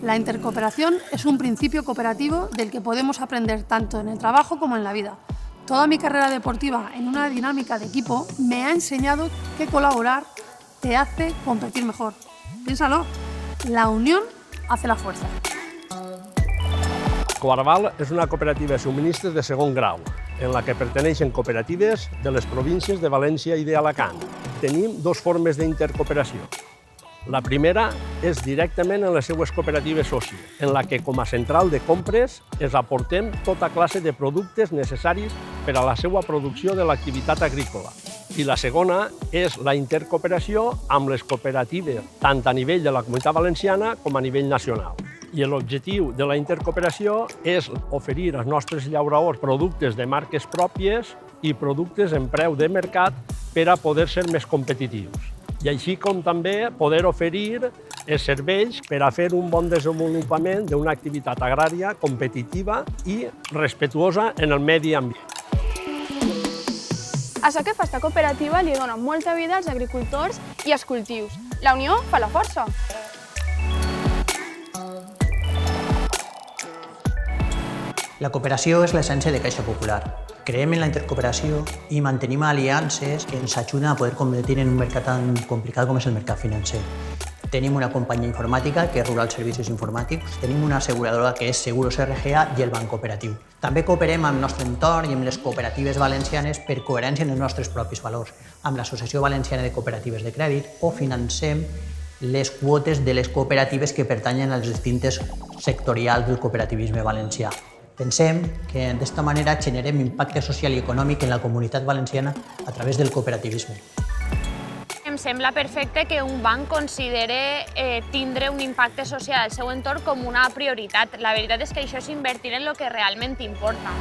La intercooperación es un principio cooperativo del que podemos aprender tanto en el trabajo como en la vida. Toda mi carrera deportiva en una dinámica de equipo me ha enseñado que colaborar te hace competir mejor. Piénsalo, la unión hace la fuerza. Coarval és una cooperativa de subministres de segon grau, en la que perteneixen cooperatives de les províncies de València i d'Alacant. Tenim dues formes d'intercooperació. La primera és directament en les seues cooperatives sòcies, en la que com a central de compres els aportem tota classe de productes necessaris per a la seva producció de l'activitat agrícola. I la segona és la intercooperació amb les cooperatives, tant a nivell de la Comunitat Valenciana com a nivell nacional. I l'objectiu de la intercooperació és oferir als nostres llauradors productes de marques pròpies i productes en preu de mercat per a poder ser més competitius. I així com també poder oferir els serveis per a fer un bon desenvolupament d'una activitat agrària competitiva i respectuosa en el medi ambient. Això que fa esta cooperativa li dona molta vida als agricultors i als cultius. La unió fa la força. La cooperació és l'essència de Caixa Popular. Creiem en la intercooperació i mantenim aliances que ens ajuden a poder competir en un mercat tan complicat com és el mercat financer. Tenim una companyia informàtica, que és Rural Servicios Informàtics, tenim una asseguradora, que és Seguros RGA, i el Banc Cooperatiu. També cooperem amb el nostre entorn i amb les cooperatives valencianes per coherència en els nostres propis valors, amb l'Associació Valenciana de Cooperatives de Crèdit, o financem les quotes de les cooperatives que pertanyen als distintes sectorials del cooperativisme valencià. Pensem que d'esta manera generem impacte social i econòmic en la comunitat valenciana a través del cooperativisme. Em sembla perfecte que un banc considere tindre un impacte social al seu entorn com una prioritat. La veritat és que això és invertir en el que realment importa.